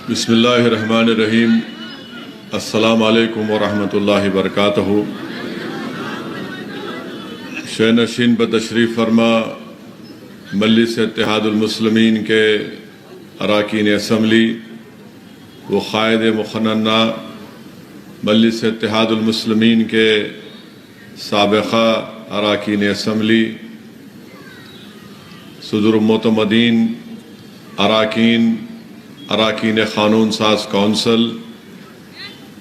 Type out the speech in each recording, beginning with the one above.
بسم اللہ الرحمن الرحیم۔ السلام علیکم ورحمۃ اللہ وبرکاتہ۔ شہ نشین بتشریف فرما مجلس اتحاد المسلمین کے اراکین اسمبلی و قائد مقننہ مجلس اتحاد المسلمین کے سابقہ اراکین اسمبلی، صدر معتمدین، اراکین قانون ساز کونسل،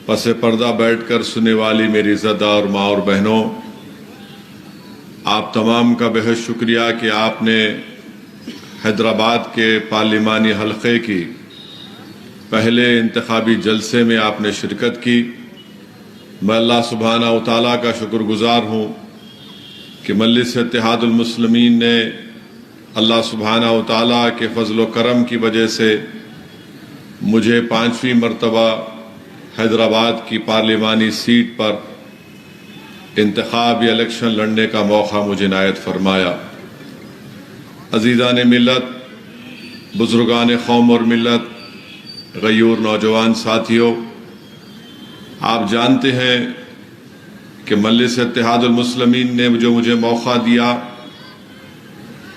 پس پردہ بیٹھ کر سننے والی میری عزتدار ماں اور بہنوں، آپ تمام کا بہت شکریہ کہ آپ نے حیدرآباد کے پارلیمانی حلقے کی پہلے انتخابی جلسے میں آپ نے شرکت کی۔ میں اللہ سبحانہ و تعالیٰ کا شکر گزار ہوں کہ مجلس اتحاد المسلمین نے اللہ سبحانہ و تعالیٰ کے فضل و کرم کی وجہ سے مجھے 5ویں مرتبہ حیدرآباد کی پارلیمانی سیٹ پر انتخاب یا الیکشن لڑنے کا موقع مجھے عنایت فرمایا۔ عزیزان ملت، بزرگان قوم اور ملت، غیور نوجوان ساتھیوں، آپ جانتے ہیں کہ مجلس اتحاد المسلمین نے جو مجھے موقع دیا،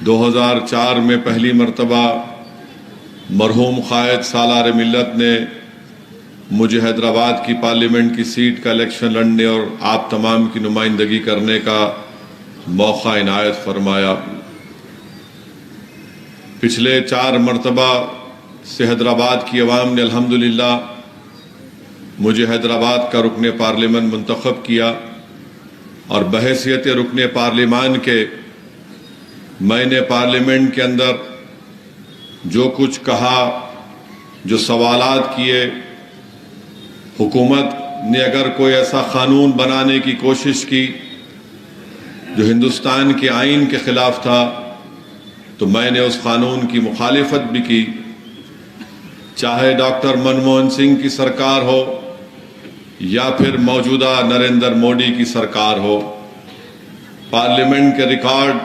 2004 میں پہلی مرتبہ مرحوم قائد سالار ملت نے مجھے حیدرآباد کی پارلیمنٹ کی سیٹ کا الیکشن لڑنے اور آپ تمام کی نمائندگی کرنے کا موقع عنایت فرمایا۔ پچھلے 4 مرتبہ سے حیدرآباد کی عوام نے الحمدللہ مجھے حیدرآباد کا رکن پارلیمان منتخب کیا، اور بحیثیت رکن پارلیمان کے میں نے پارلیمنٹ کے اندر جو کچھ کہا، جو سوالات کیے، حکومت نے اگر کوئی ایسا قانون بنانے کی کوشش کی جو ہندوستان کے آئین کے خلاف تھا تو میں نے اس قانون کی مخالفت بھی کی، چاہے ڈاکٹر منموہن سنگھ کی سرکار ہو یا پھر موجودہ نریندر مودی کی سرکار ہو۔ پارلیمنٹ کے ریکارڈ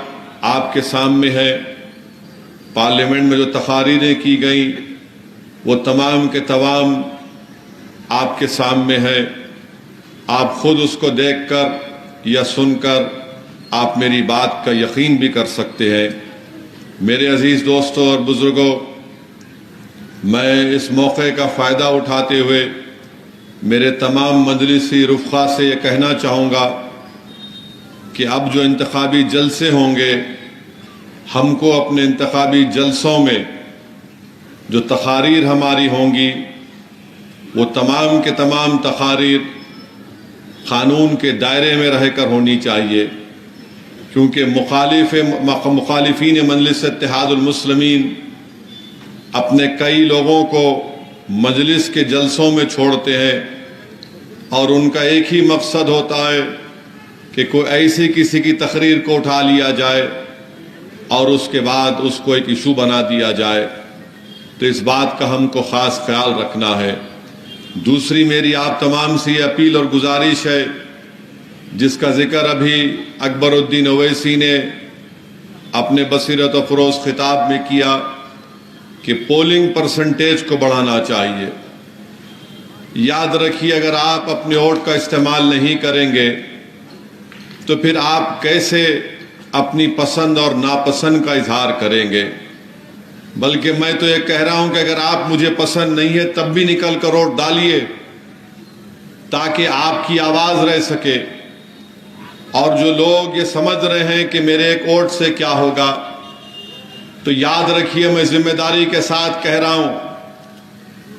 آپ کے سامنے ہے۔ پارلیمنٹ میں جو تقاریریں کی گئیں وہ تمام کے تمام آپ کے سامنے ہے۔ آپ خود اس کو دیکھ کر یا سن کر آپ میری بات کا یقین بھی کر سکتے ہیں۔ میرے عزیز دوستوں اور بزرگوں، میں اس موقع کا فائدہ اٹھاتے ہوئے میرے تمام مجلسی رفقا سے یہ کہنا چاہوں گا کہ اب جو انتخابی جلسے ہوں گے، ہم کو اپنے انتخابی جلسوں میں جو تقاریر ہماری ہوں گی وہ تمام کے تمام تقاریر قانون کے دائرے میں رہ کر ہونی چاہیے، کیونکہ مخالفین مجلس اتحاد المسلمین اپنے کئی لوگوں کو مجلس کے جلسوں میں چھوڑتے ہیں، اور ان کا ایک ہی مقصد ہوتا ہے کہ کوئی ایسی کسی کی تقریر کو اٹھا لیا جائے اور اس کے بعد اس کو ایک ایشو بنا دیا جائے۔ تو اس بات کا ہم کو خاص خیال رکھنا ہے۔ دوسری میری آپ تمام سے یہ اپیل اور گزارش ہے، جس کا ذکر ابھی اکبر الدین اویسی نے اپنے بصیرت و فروز خطاب میں کیا کہ پولنگ پرسنٹیج کو بڑھانا چاہیے۔ یاد رکھیے، اگر آپ اپنے ووٹ کا استعمال نہیں کریں گے تو پھر آپ کیسے اپنی پسند اور ناپسند کا اظہار کریں گے؟ بلکہ میں تو یہ کہہ رہا ہوں کہ اگر آپ مجھے پسند نہیں ہے تب بھی نکل کر ووٹ ڈالیے، تاکہ آپ کی آواز رہ سکے۔ اور جو لوگ یہ سمجھ رہے ہیں کہ میرے ایک ووٹ سے کیا ہوگا، تو یاد رکھیے، میں ذمہ داری کے ساتھ کہہ رہا ہوں،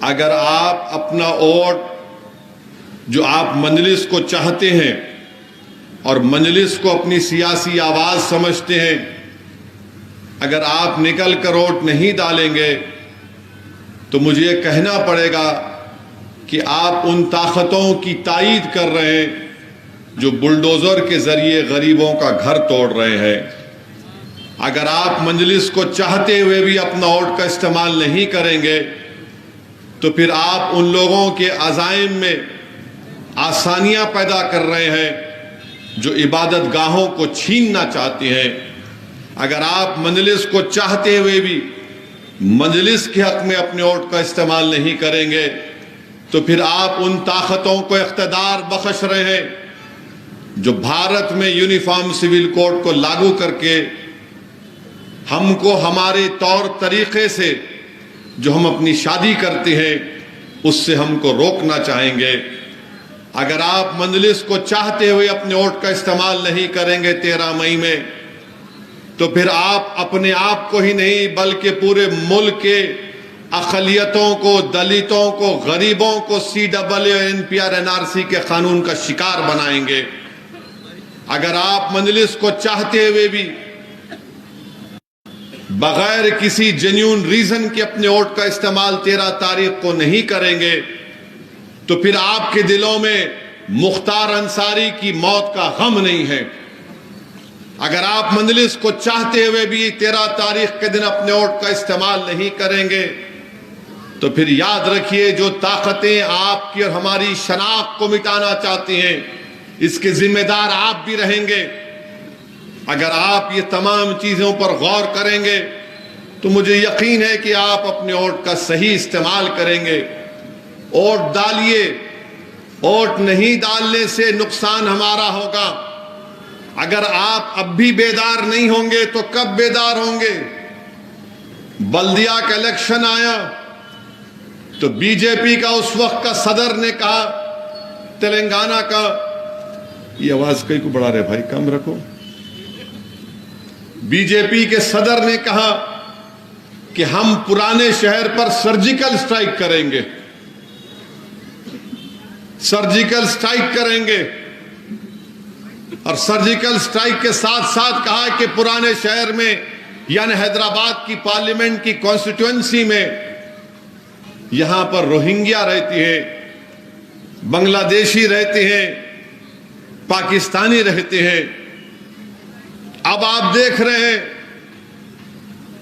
اگر آپ اپنا ووٹ جو آپ مجلس کو چاہتے ہیں اور مجلس کو اپنی سیاسی آواز سمجھتے ہیں، اگر آپ نکل کر ووٹ نہیں ڈالیں گے تو مجھے یہ کہنا پڑے گا کہ آپ ان طاقتوں کی تائید کر رہے ہیں جو بلڈوزر کے ذریعے غریبوں کا گھر توڑ رہے ہیں۔ اگر آپ مجلس کو چاہتے ہوئے بھی اپنا ووٹ کا استعمال نہیں کریں گے تو پھر آپ ان لوگوں کے عزائم میں آسانیاں پیدا کر رہے ہیں جو عبادت گاہوں کو چھیننا چاہتے ہیں۔ اگر آپ مجلس کو چاہتے ہوئے بھی مجلس کے حق میں اپنے ووٹ کا استعمال نہیں کریں گے تو پھر آپ ان طاقتوں کو اقتدار بخش رہے ہیں جو بھارت میں یونیفارم سول کوڈ کو لاگو کر کے ہم کو ہمارے طور طریقے سے جو ہم اپنی شادی کرتے ہیں اس سے ہم کو روکنا چاہیں گے۔ اگر آپ مجلس کو چاہتے ہوئے اپنے ووٹ کا استعمال نہیں کریں گے 13 مئی میں تو پھر آپ اپنے آپ کو ہی نہیں بلکہ پورے ملک کے اقلیتوں کو، دلتوں کو، غریبوں کو CAA NPR NRC کے قانون کا شکار بنائیں گے۔ اگر آپ مجلس کو چاہتے ہوئے بھی بغیر کسی جینیون ریزن کے اپنے ووٹ کا استعمال 13 تاریخ کو نہیں کریں گے تو پھر آپ کے دلوں میں مختار انصاری کی موت کا غم نہیں ہے۔ اگر آپ مجلس کو چاہتے ہوئے بھی 13 تاریخ کے دن اپنے ووٹ کا استعمال نہیں کریں گے تو پھر یاد رکھیے جو طاقتیں آپ کی اور ہماری شناخت کو مٹانا چاہتی ہیں اس کے ذمہ دار آپ بھی رہیں گے۔ اگر آپ یہ تمام چیزوں پر غور کریں گے تو مجھے یقین ہے کہ آپ اپنے ووٹ کا صحیح استعمال کریں گے۔ ووٹ ڈالیے، ووٹ نہیں ڈالنے سے نقصان ہمارا ہوگا۔ اگر آپ اب بھی بیدار نہیں ہوں گے تو کب بیدار ہوں گے؟ بلدیہ کا الیکشن آیا تو BJP کا اس وقت کا صدر نے کہا، تلنگانہ کا، یہ آواز کئی کو بڑھا رہے بھائی، کم رکھو۔ BJP کے صدر نے کہا کہ ہم پرانے شہر پر سرجیکل سٹرائک کریں گے، سرجیکل سٹرائک کریں گے، اور سرجیکل سٹرائک کے ساتھ ساتھ کہا کہ پرانے شہر میں یعنی حیدرآباد کی پارلیمنٹ کی کانسٹیٹوئنسی میں یہاں پر روہنگیا رہتی ہیں، بنگلہ دیشی رہتے ہیں، پاکستانی رہتے ہیں۔ اب آپ دیکھ رہے ہیں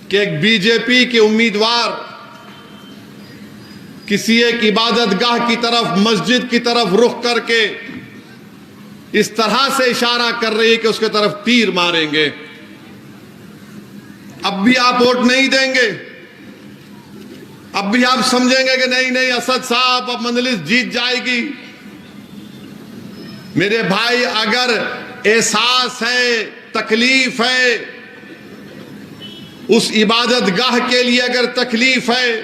کہ ایک BJP کے امیدوار کسی ایک عبادت گاہ کی طرف، مسجد کی طرف رخ کر کے اس طرح سے اشارہ کر رہی ہے کہ اس کے طرف تیر ماریں گے۔ اب بھی آپ ووٹ نہیں دیں گے؟ اب بھی آپ سمجھیں گے کہ نہیں اسد صاحب اب مجلس جیت جائے گی؟ میرے بھائی، اگر احساس ہے، تکلیف ہے، اس عبادت گاہ کے لیے اگر تکلیف ہے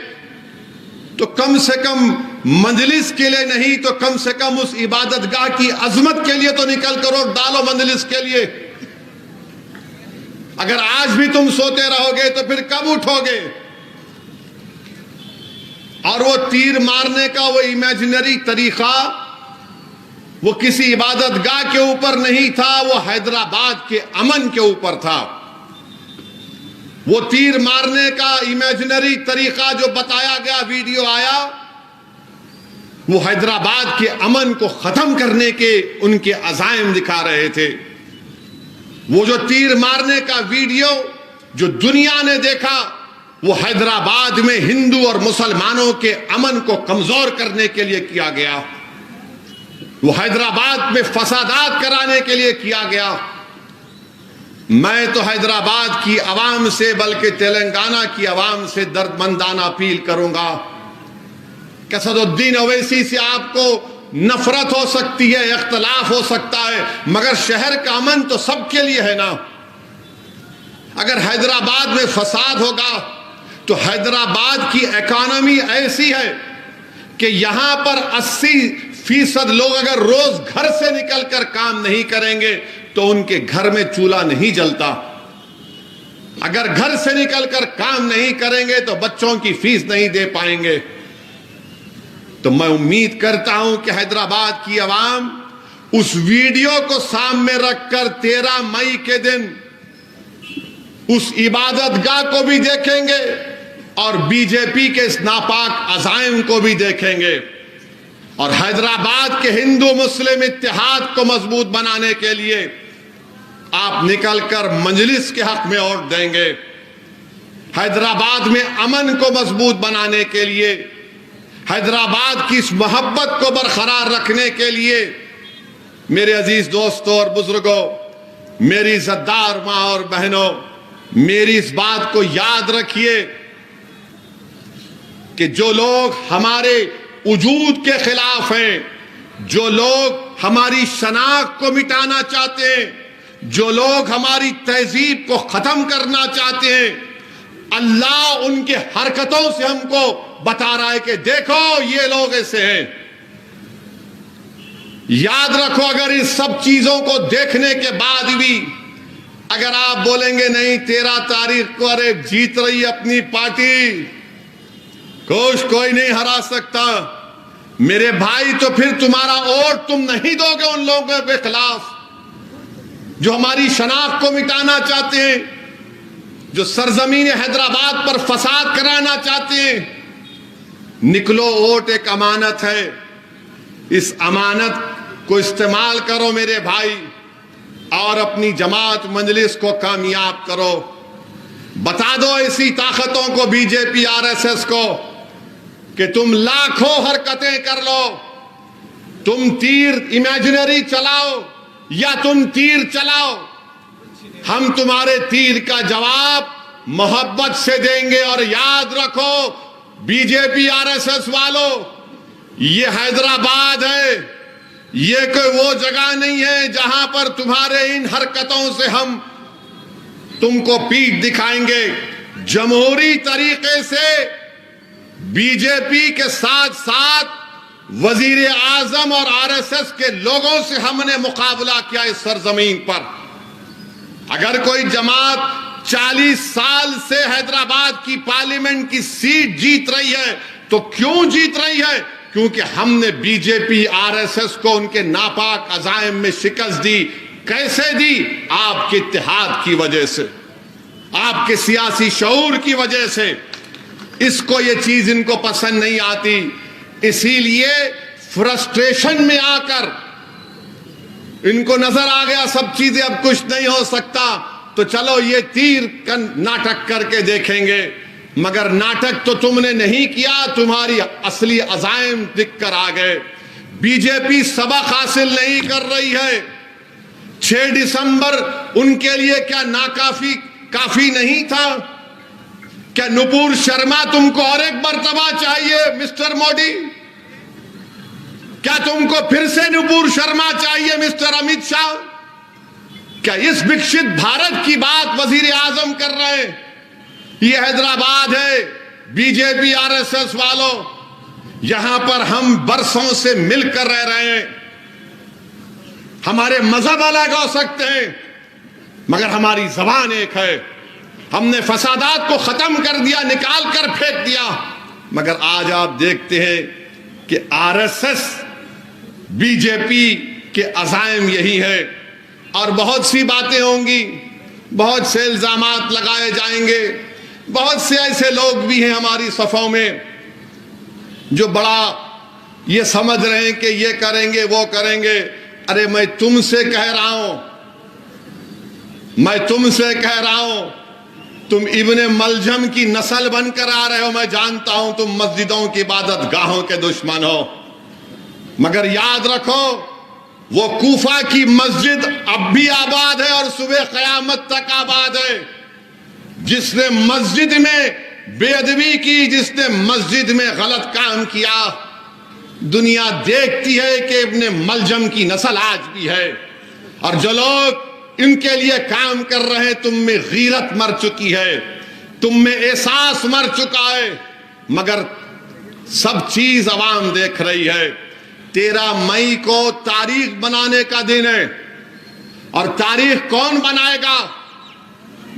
تو کم سے کم مجلس کے لیے نہیں تو کم سے کم اس عبادت گاہ کی عظمت کے لیے تو نکل کر ووٹ ڈالو مجلس کے لیے۔ اگر آج بھی تم سوتے رہو گے تو پھر کب اٹھو گے؟ اور وہ تیر مارنے کا وہ امیجنری طریقہ وہ کسی عبادت گاہ کے اوپر نہیں تھا، وہ حیدرآباد کے امن کے اوپر تھا۔ وہ تیر مارنے کا امیجنری طریقہ جو بتایا گیا، ویڈیو آیا، وہ حیدرآباد کے امن کو ختم کرنے کے ان کے عزائم دکھا رہے تھے۔ وہ جو تیر مارنے کا ویڈیو جو دنیا نے دیکھا وہ حیدرآباد میں ہندو اور مسلمانوں کے امن کو کمزور کرنے کے لیے کیا گیا، وہ حیدرآباد میں فسادات کرانے کے لیے کیا گیا۔ میں تو حیدرآباد کی عوام سے بلکہ تلنگانہ کی عوام سے درد مندانہ اپیل کروں گا کہ اسد الدین اویسی سے آپ کو نفرت ہو سکتی ہے، اختلاف ہو سکتا ہے، مگر شہر کا امن تو سب کے لیے ہے نا۔ اگر حیدرآباد میں فساد ہوگا تو حیدرآباد کی اکانومی ایسی ہے کہ یہاں پر 80% لوگ اگر روز گھر سے نکل کر کام نہیں کریں گے تو ان کے گھر میں چولہا نہیں جلتا۔ اگر گھر سے نکل کر کام نہیں کریں گے تو بچوں کی فیس نہیں دے پائیں گے۔ تو میں امید کرتا ہوں کہ حیدرآباد کی عوام اس ویڈیو کو سامنے رکھ کر 13 مئی کے دن اس عبادت گاہ کو بھی دیکھیں گے اور BJP کے اس ناپاک عزائم کو بھی دیکھیں گے، اور حیدرآباد کے ہندو مسلم اتحاد کو مضبوط بنانے کے لیے آپ نکل کر مجلس کے حق میں ووٹ دیں گے۔ حیدرآباد میں امن کو مضبوط بنانے کے لیے، حیدرآباد کی اس محبت کو برقرار رکھنے کے لیے میرے عزیز دوستوں اور بزرگوں، میری عزتدار ماں اور بہنوں، میری اس بات کو یاد رکھیے کہ جو لوگ ہمارے وجود کے خلاف ہیں، جو لوگ ہماری شناخت کو مٹانا چاہتے ہیں، جو لوگ ہماری تہذیب کو ختم کرنا چاہتے ہیں، اللہ ان کے حرکتوں سے ہم کو بتا رہا ہے کہ دیکھو یہ لوگ ایسے ہیں۔ یاد رکھو، اگر اس سب چیزوں کو دیکھنے کے بعد بھی اگر آپ بولیں گے نہیں 13 تاریخ کو ارے جیت رہی اپنی پارٹی، کوئی نہیں ہرا سکتا، میرے بھائی تو پھر تمہارا ووٹ تم نہیں دو گے ان لوگوں کے خلاف جو ہماری شناخت کو مٹانا چاہتے ہیں، جو سرزمین حیدرآباد پر فساد کرانا چاہتے ہیں۔ نکلو، ووٹ ایک امانت ہے، اس امانت کو استعمال کرو میرے بھائی، اور اپنی جماعت مجلس کو کامیاب کرو۔ بتا دو ایسی طاقتوں کو، be J P R S S کو، کہ تم لاکھوں حرکتیں کر لو، تم تیر امیجنری چلاؤ یا تم تیر چلاؤ، ہم تمہارے تیر کا جواب محبت سے دیں گے۔ اور یاد رکھو B J P R S S والو، یہ حیدرآباد ہے، یہ کوئی وہ جگہ نہیں ہے جہاں پر تمہارے ان حرکتوں سے ہم تم کو پیٹھ دکھائیں گے۔ جمہوری طریقے سے بی جے پی کے ساتھ ساتھ وزیر اعظم اور آر ایس ایس کے لوگوں سے ہم نے مقابلہ کیا اس سرزمین پر۔ اگر کوئی جماعت 40 سال سے حیدرآباد کی پارلیمنٹ کی سیٹ جیت رہی ہے تو کیوں جیت رہی ہے؟ کیونکہ ہم نے be J P R S S کو ان کے ناپاک عزائم میں شکست دی۔ کیسے دی؟ آپ کے اتحاد کی وجہ سے، آپ کے سیاسی شعور کی وجہ سے۔ اس کو یہ چیز ان کو پسند نہیں آتی، اسی لیے فرسٹریشن میں آ کر ان کو نظر آ گیا سب چیزیں اب کچھ نہیں ہو سکتا، تو چلو یہ تیر کا ناٹک کر کے دیکھیں گے۔ مگر ناٹک تو تم نے نہیں کیا، تمہاری اصلی عزائم دکھ کر آ گئے۔ بی جے پی سبق حاصل نہیں کر رہی ہے۔ 6 دسمبر ان کے لیے کیا کافی نہیں تھا؟ کیا نپور شرما تم کو اور ایک مرتبہ چاہیے مسٹر مودی؟ کیا تم کو پھر سے نپور شرما چاہیے مسٹر امیت شاہ؟ کیا اس وکست بھارت کی بات وزیر اعظم کر رہے ہیں؟ یہ حیدرآباد ہے، be J P R S S والوں، یہاں پر ہم برسوں سے مل کر رہ رہے ہیں۔ ہمارے مذہب الگ ہو سکتے ہیں مگر ہماری زبان ایک ہے۔ ہم نے فسادات کو ختم کر دیا، نکال کر پھینک دیا، مگر آج آپ دیکھتے ہیں کہ R S S B J P کے عزائم یہی ہے۔ اور بہت سی باتیں ہوں گی، بہت سے الزامات لگائے جائیں گے، بہت سے ایسے لوگ بھی ہیں ہماری صفوں میں جو بڑا یہ سمجھ رہے ہیں کہ یہ کریں گے وہ کریں گے۔ ارے میں تم سے کہہ رہا ہوں، تم ابن ملجم کی نسل بن کر آ رہے ہو، میں جانتا ہوں تم مسجدوں کی عبادت گاہوں کے دشمن ہو، مگر یاد رکھو وہ کوفہ کی مسجد اب بھی آباد ہے اور صبح قیامت تک آباد ہے۔ جس نے مسجد میں بے ادبی کی، جس نے مسجد میں غلط کام کیا، دنیا دیکھتی ہے کہ ابن ملجم کی نسل آج بھی ہے۔ اور جو لوگ ان کے لیے کام کر رہے ہیں، تم میں غیرت مر چکی ہے، تم میں احساس مر چکا ہے، مگر سب چیز عوام دیکھ رہی ہے۔ 13 مئی کو تاریخ بنانے کا دن ہے، اور تاریخ کون بنائے گا؟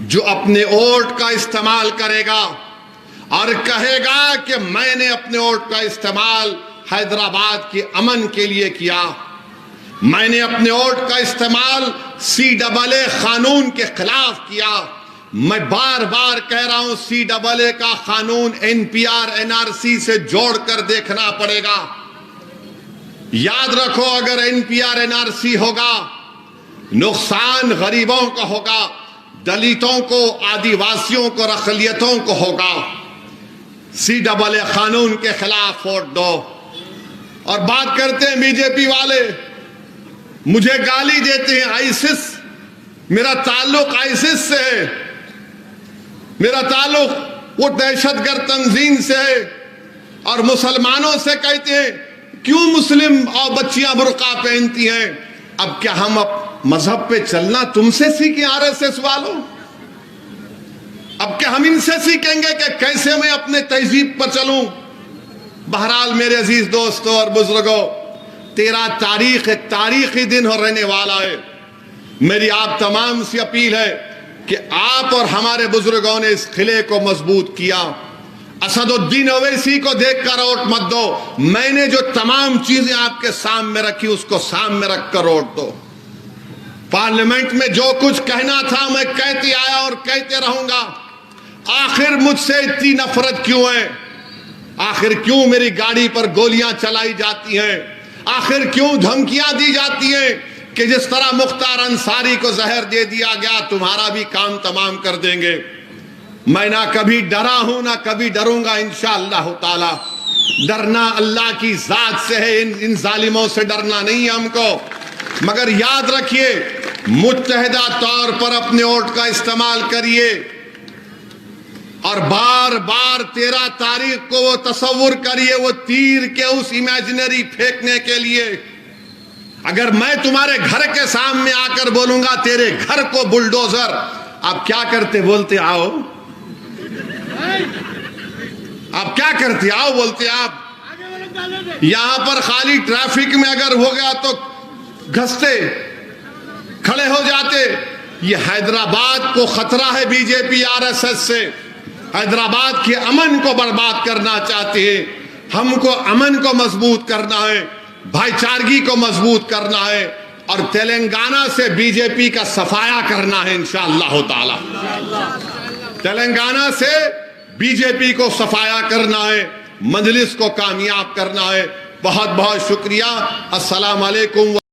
جو اپنے ووٹ کا استعمال کرے گا اور کہے گا کہ میں نے اپنے ووٹ کا استعمال حیدرآباد کے امن کے لیے کیا، میں نے اپنے ووٹ کا استعمال CAA قانون کے خلاف کیا۔ میں بار بار کہہ رہا ہوں CAA کا قانون NPR NRC سے جوڑ کر دیکھنا پڑے گا۔ یاد رکھو اگر NPR NRC ہوگا، نقصان غریبوں کا ہوگا، دلتوں کو، آدیواسیوں کو، اقلیتوں کو ہوگا۔ CAA قانون کے خلاف ووٹ دو۔ اور بات کرتے ہیں بی جے پی والے، مجھے گالی دیتے ہیں آئیسس، میرا تعلق آئیسس سے ہے، میرا تعلق وہ دہشت گرد تنظیم سے ہے۔ اور مسلمانوں سے کہتے ہیں کیوں مسلم اور بچیاں برقع پہنتی ہیں؟ اب کیا ہم مذہب پہ چلنا تم سے سیکھیں RSS والوں؟ اب کیا ہم ان سے سیکھیں گے کہ کیسے میں اپنے تہذیب پر چلوں؟ بہرحال میرے عزیز دوستوں اور بزرگوں، 13 تاریخ ایک تاریخی دن ہو رہنے والا ہے۔ میری آپ تمام سے اپیل ہے کہ آپ اور ہمارے بزرگوں نے اس قلعے کو مضبوط کیا۔ اسد الدین اویسی کو دیکھ کر ووٹ مت دو۔ میں نے جو تمام چیزیں آپ کے سامنے رکھی اس کو سامنے رکھ کر ووٹ دو۔ پارلیمنٹ میں جو کچھ کہنا تھا میں کہتے آیا اور کہتے رہوں گا۔ آخر مجھ سے اتنی نفرت کیوں ہے؟ آخر کیوں میری گاڑی پر گولیاں چلائی جاتی ہیں؟ آخر کیوں دھمکیاں دی جاتی ہیں کہ جس طرح مختار انصاری کو زہر دے دیا گیا تمہارا بھی کام تمام کر دیں گے؟ میں نہ کبھی ڈرا ہوں نہ کبھی ڈروں گا انشاءاللہ تعالی۔ ڈرنا اللہ کی ذات سے ہے، ان ظالموں سے ڈرنا نہیں ہے ہم کو۔ مگر یاد رکھیے، متحدہ طور پر اپنے ووٹ کا استعمال کریے، اور بار بار 13 تاریخ کو وہ تصور کریے وہ تیر کے اس امیجنری پھینکنے کے لیے۔ اگر میں تمہارے گھر کے سامنے آ کر بولوں گا تیرے گھر کو بلڈوزر، آپ کیا کرتے؟ بولتے آؤ۔ آپ کیا کرتے؟ آؤ بولتے آپ۔ یہاں پر خالی ٹریفک میں اگر ہو گیا تو گھستے کھڑے ہو جاتے۔ یہ حیدرآباد کو خطرہ ہے بی جے پی RSS سے۔ حیدرآباد کے امن کو برباد کرنا چاہتے ہیں۔ ہم کو امن کو مضبوط کرنا ہے، بھائی چارگی کو مضبوط کرنا ہے، اور تلنگانہ سے بی جے پی کا صفایا کرنا ہے انشاءاللہ تعالی۔ تلنگانہ سے بی جے پی کو صفایا کرنا ہے، مجلس کو کامیاب کرنا ہے۔ بہت بہت شکریہ۔ السلام علیکم۔